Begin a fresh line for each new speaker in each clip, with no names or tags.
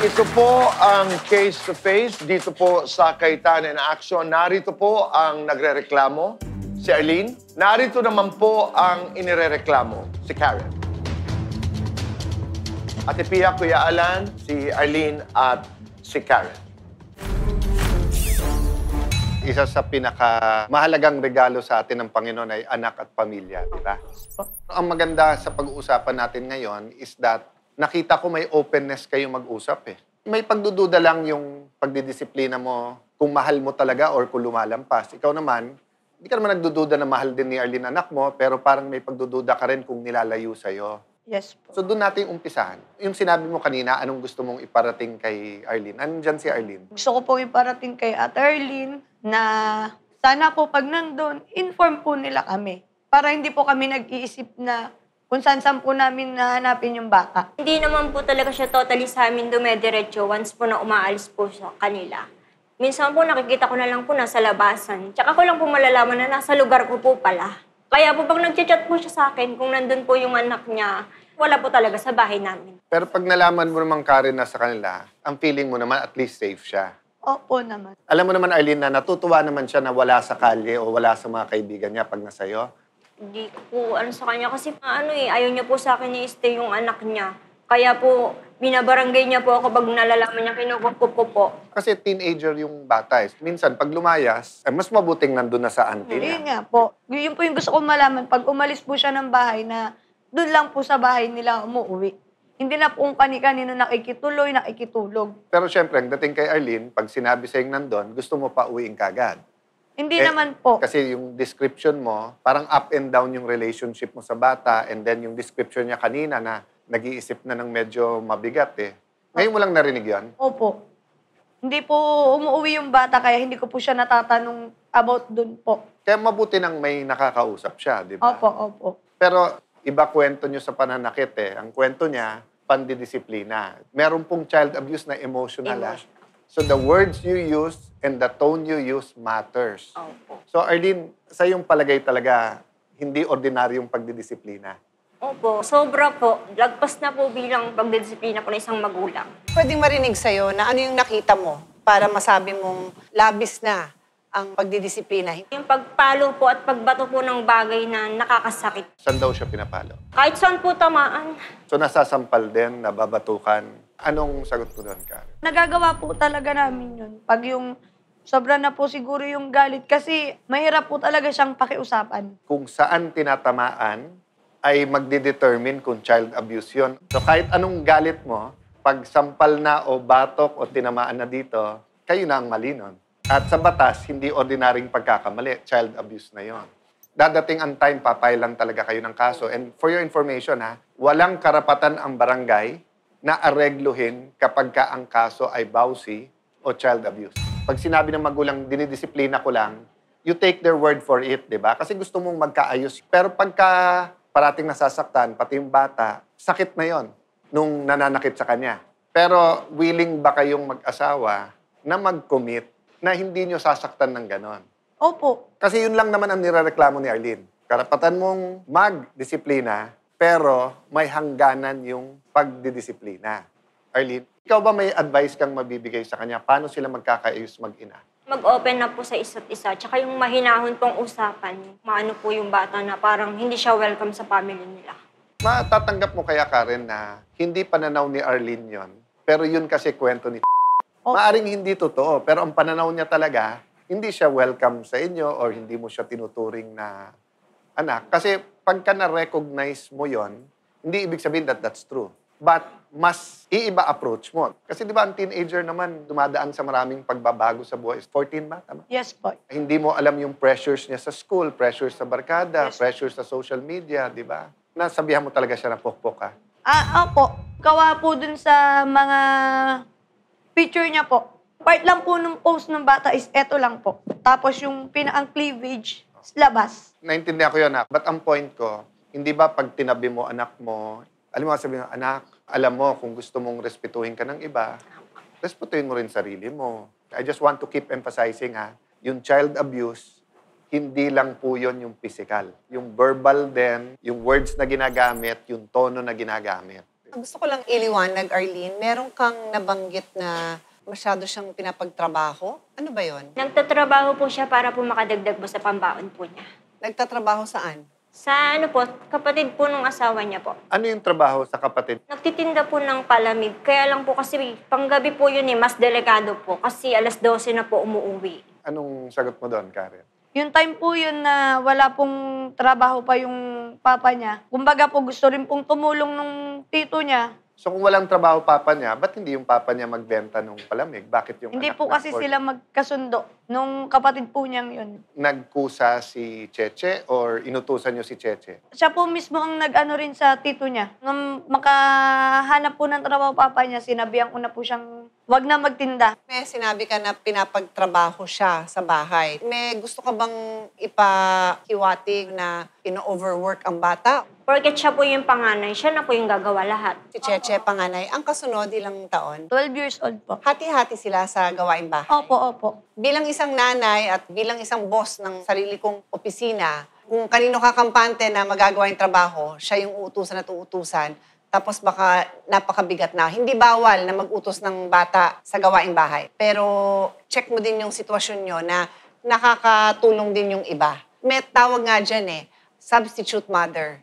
Ito po ang Face-to-Face dito po sa Kaitana in Action. Narito po ang nagrereklamo, si Arlene. Narito naman po ang inirereklamo, si Karen. Ate Pia, Kuya Alan, si Arlene at si Karen. Isa sa pinakamahalagang regalo sa atin ng Panginoon ay anak at pamilya, di ba? Ang maganda sa pag-uusapan natin ngayon is that nakita ko may openness kayo mag-usap eh. May pagdududa lang yung pagdidisiplina mo kung mahal mo talaga or kung lumalampas. Ikaw naman, hindi ka naman nagdududa na mahal din ni Arlene anak mo, pero parang may pagdududa ka rin kung nilalayo sa'yo.
Yes po.
So doon natin umpisahan. Yung sinabi mo kanina, anong gusto mong iparating kay Arlene? Andiyan si Arlene?
Gusto ko pong iparating kay Ate Arlene na sana po pag nandun, inform po nila kami. Para hindi po kami nag-iisip na kung saan po namin nahanapin yung bata.
Hindi naman po talaga siya totally sa amin dumediretso once po na umaalis po sa kanila. Minsan po nakikita ko na lang po nasa labasan. Tsaka ko lang po malalaman na nasa lugar ko po pala. Kaya po pag nag-chat po siya sa akin, kung nandun po yung anak niya, wala po talaga sa bahay namin.
Pero pag nalaman mo naman, Karen, na sa kanila, ang feeling mo naman at least safe siya.
Opo naman.
Alam mo naman, Arlene, na natutuwa naman siya na wala sa kalye o wala sa mga kaibigan niya pag nasayo.
Hindi ko po sa kanya kasi ayaw niya po sa akin i-stay yung anak niya. Kaya po, binabarangay niya po ako pag nalalaman niya kinukup ko po.
Kasi teenager yung bata. Minsan, pag lumayas, mas mabuting nandun na sa auntie niya.
Yun nga po. Yun po yung gusto ko malaman. Pag umalis po siya ng bahay na doon lang po sa bahay nila umuwi. Hindi na po kung kani-kanino nakikituloy, nakikitulog.
Pero syempre, ang dating kay Arlene, pag sinabi sa'yo nandun, gusto mo pa uwiin kagad.
Hindi naman po.
Kasi yung description mo, parang up and down yung relationship mo sa bata, and then yung description niya kanina na nag-iisip na ng medyo mabigat eh. Ngayon mo lang narinig yan?
Opo. Hindi po umuwi yung bata kaya hindi ko po siya natatanong about dun po.
Kaya mabuti nang may nakakausap siya, di ba?
Opo.
Pero iba kwento niyo sa pananakit eh. Ang kwento niya, pandidisiplina. Meron pong child abuse na emotional. So the words you use and the tone you use matters.
Opo.
So Arlene, sa iyong palagay talaga, hindi ordinaryong pagdidisiplina.
Opo, sobra po. Lagpas na po bilang pagdidisiplina po ng isang magulang.
Pwedeng marinig sa'yo na ano yung nakita mo para masabi mong labis na ang pagdidisiplina.
Yung pagpalo po at pagbato po ng bagay na nakakasakit.
Saan daw siya pinapalo?
Kahit saan po tamaan.
So nasasampal din, nababatukan. Anong sagot mo doon, Karen?
Nagagawa po talaga namin yun. Pag yung sobra na po siguro yung galit kasi mahirap po talaga siyang pakiusapan.
Kung saan tinatamaan, ay magdidetermine kung child abuse yun. So kahit anong galit mo, pag sampal na o batok o tinamaan na dito, kayo na ang mali nun. At sa batas, hindi ordinaryong pagkakamali. Child abuse na yon. Dadating ang time, papailan talaga kayo ng kaso. And for your information, walang karapatan ang barangay na aregluhin kapag ka ang kaso ay bawsi o child abuse. Pag sinabi ng magulang, dinidisiplina ko lang, you take their word for it, di ba? Kasi gusto mong magkaayos. Pero pagka parating nasasaktan, pati yung bata, sakit na yon nung nananakit sa kanya. Pero willing ba kayong mag-asawa na mag-commit na hindi nyo sasaktan ng ganon?
Opo.
Kasi yun lang naman ang nirereklamo ni Arlene. Karapatan mong mag-disiplina, pero may hangganan yung pagdidisiplina. Arlene, ikaw ba may advice kang mabibigay sa kanya? Paano sila magkakaayos mag-ina?
Mag-open na po sa isa't isa. Tsaka yung mahinahon pong usapan. Maano po yung bata na parang hindi siya welcome sa family nila.
Matatanggap mo kaya, Karen, na hindi pananaw ni Arlene yon, pero yun kasi kwento ni
Opo.
Maaring hindi totoo, pero ang pananaw niya talaga, hindi siya welcome sa inyo or hindi mo siya tinuturing na anak. Kasi pagka na-recognize mo yon, hindi ibig sabihin that that's true. But mas iiba approach mo. Kasi di ba ang teenager naman dumadaan sa maraming pagbabago sa buhay. 14 ba? Tama?
Yes po.
Hindi mo alam yung pressures niya sa school, pressures sa barkada,
Yes.
pressures sa social media, di ba? Nasabihan mo talaga siya na pokpok ka.
Opo. Gawa po dun sa mga picture niya po. Part lang po nung post ng bata is eto lang po. Tapos yung pinaang cleavage, labas.
Naintindihan ko yun, anak. But ang point ko, hindi ba pag tinabi mo anak mo, alam mo, sabihin mo, anak, alam mo, kung gusto mong respetuhin ka ng iba, respetuhin mo rin sarili mo. I just want to keep emphasizing, yung child abuse, hindi lang po yun yung physical. Yung verbal din, yung words na ginagamit, yung tono na ginagamit.
Gusto ko lang iliwanag, Arlene, meron kang nabanggit na masyado siyang pinapagtrabaho. Ano ba yon?
Nagtatrabaho po siya para po makadagdag po sa pambaon po niya.
Nagtatrabaho saan?
Sa ano po, kapatid po nung asawa niya po.
Ano yung trabaho sa kapatid?
Nagtitinda po ng palamig. Kaya lang po kasi panggabi po yun mas delikado po. Kasi 12:00 na po umuwi.
Anong sagot mo doon, Karen?
Yung time po yun na wala pong trabaho pa yung papa niya. Kumbaga po gusto rin pong tumulong nung tito niya.
So kung walang trabaho papa niya, ba't hindi yung papa niya magbenta ng palamig? Bakit yung
Hindi
anak
po
na-
kasi
or
sila magkasundo nung kapatid po niyang yun.
nagkusa si Cheche or inutusan niyo si Cheche?
Siya po mismo ang nag-ano rin sa tito niya. Nung makahanap po ng trabaho papa niya, sinabihan ko na po siyang wag na magtinda.
May sinabi ka na pinapagtrabaho siya sa bahay. May gusto ka bang ipahiwatig na ino-overwork ang bata?
Porket siya po yung panganay, siya na po yung gagawa lahat.
Si Cheche, panganay, ang kasunod ilang taon?
12 years old po.
Hati-hati sila sa gawaing bahay.
Opo, opo.
Bilang isang nanay at bilang isang boss ng sarili kong opisina, kung kanino kakampante na magagawa yung trabaho, siya yung uutusan at uutusan, tapos baka napakabigat na. Hindi bawal na mag-utos ng bata sa gawaing bahay. Pero check mo din yung sitwasyon nyo na nakakatulong din yung iba. May tawag nga dyan substitute mother.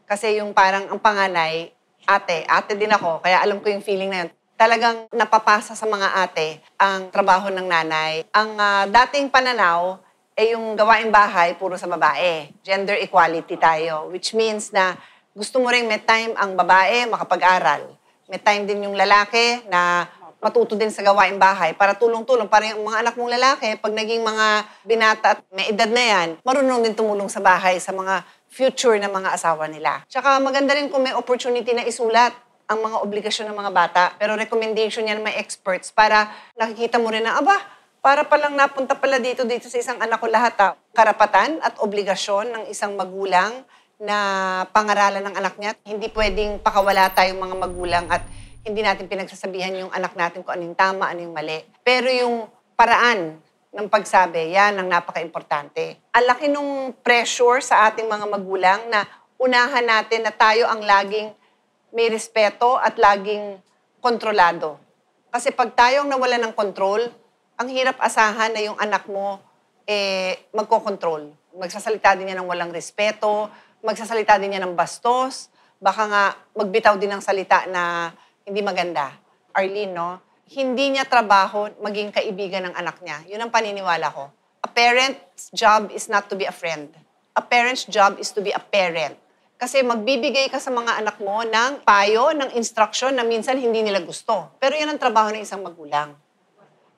Kasi yung parang ang panganay, ate din ako, kaya alam ko yung feeling na yun. Talagang napapasa sa mga ate ang trabaho ng nanay. Ang dating pananaw, yung gawaing bahay, puro sa babae. Gender equality tayo. Which means na gusto mo rin may time ang babae makapag-aral. May time din yung lalaki na matuto din sa gawaing bahay para tulong-tulong. Para yung mga anak mong lalaki, pag naging mga binata at may edad na yan, marunong din tumulong sa bahay sa mga future na mga asawa nila. Tsaka maganda rin kung may opportunity na isulat ang mga obligasyon ng mga bata. Pero recommendation yan ng mga experts para nakikita mo rin na, para palang napunta pala dito sa isang anak ko lahat. Karapatan at obligasyon ng isang magulang na pangaralan ng anak niya. Hindi pwedeng pakawala tayong mga magulang at hindi natin pinagsasabihan yung anak natin kung ano yung tama, ano yung mali. Pero yung paraan ng pagsabi, yan ang napaka-importante. Ang laki nung pressure sa ating mga magulang na unahan natin na tayo ang laging may respeto at laging kontrolado. Kasi pag tayo ang nawala ng control, ang hirap asahan na yung anak mo magkokontrol. Magsasalita din niya ng walang respeto, magsasalita din niya ng bastos, baka nga magbitaw din ng salita na hindi maganda. Arlene, no? Hindi niya trabaho maging kaibigan ng anak niya. Yun ang paniniwala ko. A parent's job is not to be a friend. A parent's job is to be a parent. Kasi magbibigay ka sa mga anak mo ng payo, ng instruction na minsan hindi nila gusto. Pero yan ang trabaho ng isang magulang.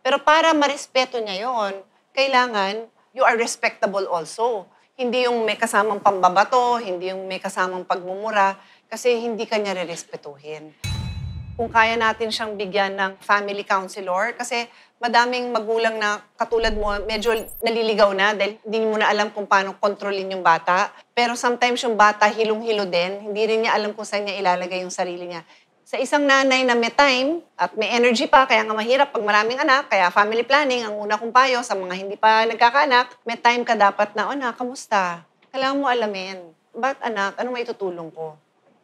Pero para marespeto niya yon, kailangan you are respectable also. Hindi yung may kasamang pambabato, hindi yung may kasamang pagmumura, kasi hindi ka niya rerespetuhin. Kung kaya natin siyang bigyan ng family counselor, kasi madaming magulang na katulad mo, medyo naliligaw na dahil hindi mo na alam kung paano kontrolin yung bata. Pero sometimes yung bata hilong-hilo din, hindi rin niya alam kung saan niya ilalagay yung sarili niya. Sa isang nanay na may time at may energy pa, kaya nga mahirap pag maraming anak, kaya family planning, ang una kong payo sa mga hindi pa nagkakaanak, may time ka dapat na, kamusta? Kailangan mo alamin. Ba't anak? Anong maitutulong ko?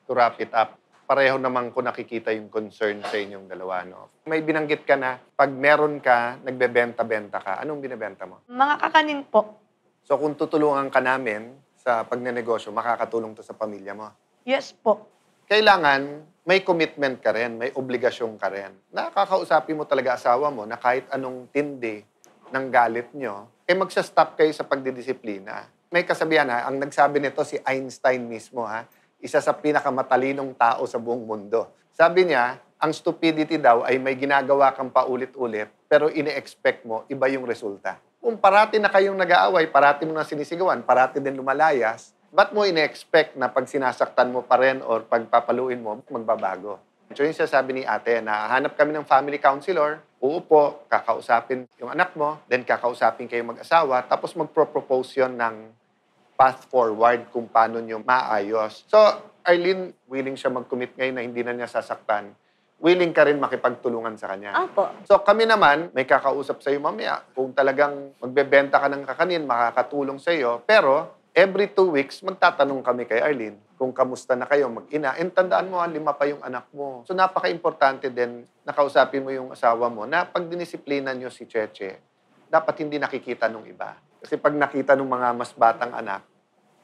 To wrap it up, pareho naman ko nakikita yung concern sa inyong dalawa, no? May binanggit ka na, pag meron ka, nagbebenta-benta ka, anong binibenta mo?
Mga kakanin po.
So kung tutulungan ka namin sa pagnenegosyo, makakatulong to sa pamilya mo.
Yes po.
Kailangan may commitment ka rin, may obligasyon ka rin. Nakakausapin mo talaga asawa mo na kahit anong tindi ng galit nyo, magsa-stop kayo sa pagdidisiplina. May kasabihan ang nagsabi nito si Einstein mismo isa sa pinakamatalinong tao sa buong mundo. Sabi niya, ang stupidity daw ay may ginagawa kang paulit-ulit, pero ine-expect mo, iba yung resulta. Kung parati na kayong nag-aaway, parati mo na sinisigawan, parati din lumalayas, ba't mo ine-expect na pag sinasaktan mo pa rin or pagpapaluin mo, magbabago? So yung sasabi ni ate na hanap kami ng family counselor, uupo, kakausapin yung anak mo, then kakausapin kayo mag-asawa, tapos magpro-propose yun ng path forward kung paano nyo maayos. So, Arlene, willing siya mag-commit ngayon na hindi na niya sasaktan. Willing ka rin makipagtulungan sa kanya.
Opo.
So, kami naman, may kakausap sa'yo mamaya. Kung talagang magbebenta ka ng kakanin, makakatulong sa'yo. Pero, every 2 weeks, magtatanong kami kay Arlene kung kamusta na kayo mag-ina. And tandaan mo, 5 pa yung anak mo. So napaka-importante din na kausapin mo yung asawa mo na pag dinisiplina nyo si Cheche, dapat hindi nakikita nung iba. Kasi pag nakita nung mga mas batang anak,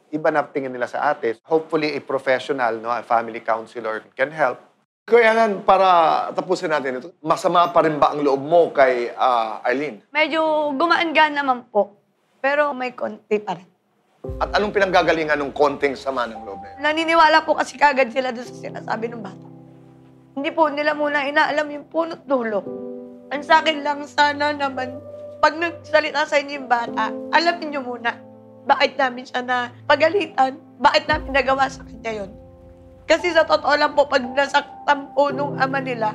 iba na tingin nila sa ate. Hopefully, a professional, no, a family counselor can help.
Kuya Alan, para tapusin natin ito, masama pa rin ba ang loob mo kay Arlene?
Medyo gumaan-gaan naman po. Pero may konti pa rin.
At anong pinanggagalingan ng konting sama ng loob na yun?
Naniniwala po kasi kagad sila doon sa sinasabi ng bata. Hindi po nila muna inaalam yung punot dulo. Ang sa akin lang, sana naman, pag nagsalita sa inyo yung bata, alamin nyo muna bakit namin siya na pagalitan, bakit namin nagawa sa kanya yun. Kasi sa totoo lang po, pag nasaktan po nung ama nila,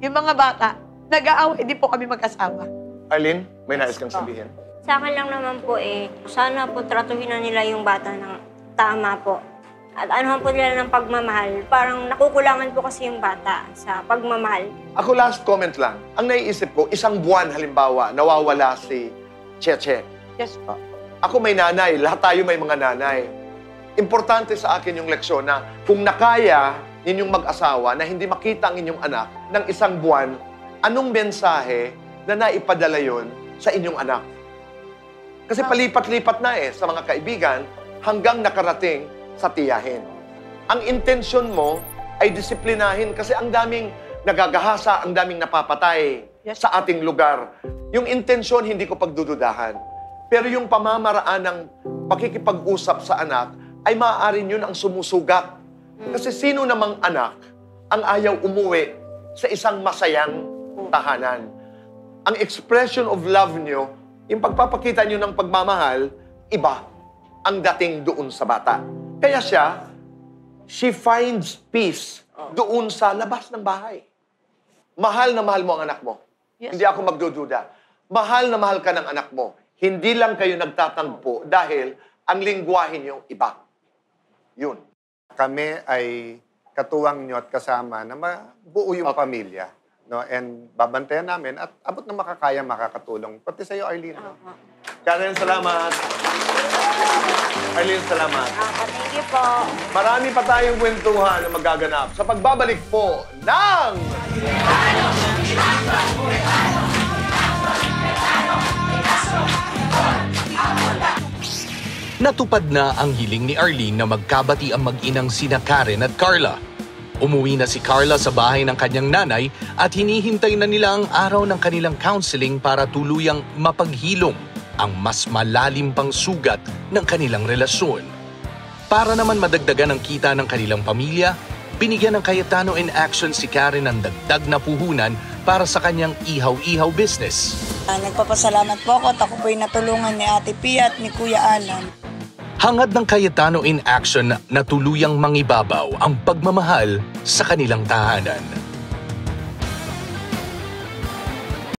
yung mga bata, nag-aaway din po kami mag-asawa.
Arlene, may nais kang sabihin?
Sa akin lang naman po sana po tratuhin na nila yung bata ng tama po. At anuhan po nila ng pagmamahal. Parang nakukulangan po kasi yung bata sa pagmamahal.
Ako last comment lang. Ang naiisip ko, 1 buwan halimbawa, nawawala si Cheche.
Yes po.
Ako may nanay, lahat tayo may mga nanay. Importante sa akin yung leksyon na kung nakaya ninyong mag-asawa na hindi makita ang inyong anak ng 1 buwan, anong mensahe na naipadala yon sa inyong anak? Kasi palipat-lipat na sa mga kaibigan hanggang nakarating sa tiyahin. Ang intensyon mo ay disiplinahin kasi ang daming nagagahasa, ang daming napapatay sa ating lugar. Yung intensyon, hindi ko pagdududahan. Pero yung pamamaraan ng pakikipag-usap sa anak ay maaaring yun ang sumusugat. Kasi sino namang anak ang ayaw umuwi sa isang masayang tahanan? Ang expression of love nyo, yung pagpapakita nyo ng pagmamahal, iba ang dating doon sa bata. Kaya she finds peace doon sa labas ng bahay. Mahal na mahal mo ang anak mo.
Yes.
Hindi ako magdududa. Mahal na mahal ka ng anak mo. Hindi lang kayo nagtatagpo dahil ang lingwahe nyo iba. Yun.
Kami ay katuwang nyo at kasama na mabuo yung pamilya. No? And babantayan namin at abot na makakaya makakatulong. Pati sa'yo, Arlene. No?
Karen, salamat. Arlene, salamat.
Thank you po.
Marami pa tayong kwentuhan na magaganap sa pagbabalik po ng...
Natupad na ang hiling ni Arlene na magkabati ang mag-inang sina Karen at Carla. Umuwi na si Carla sa bahay ng kanyang nanay at hinihintay na nila ang araw ng kanilang counseling para tuluyang mapaghilom ang mas malalim pang sugat ng kanilang relasyon. Para naman madagdagan ang kita ng kanilang pamilya, binigyan ng Cayetano in Action si Karen ng dagdag na puhunan para sa kanyang ihaw-ihaw business.
Nagpapasalamat po ako at ako po'y natulungan ni Ate Pia at ni Kuya Alan.
Hangad ng Cayetano in Action na tuluyang mangibabaw ang pagmamahal sa kanilang tahanan.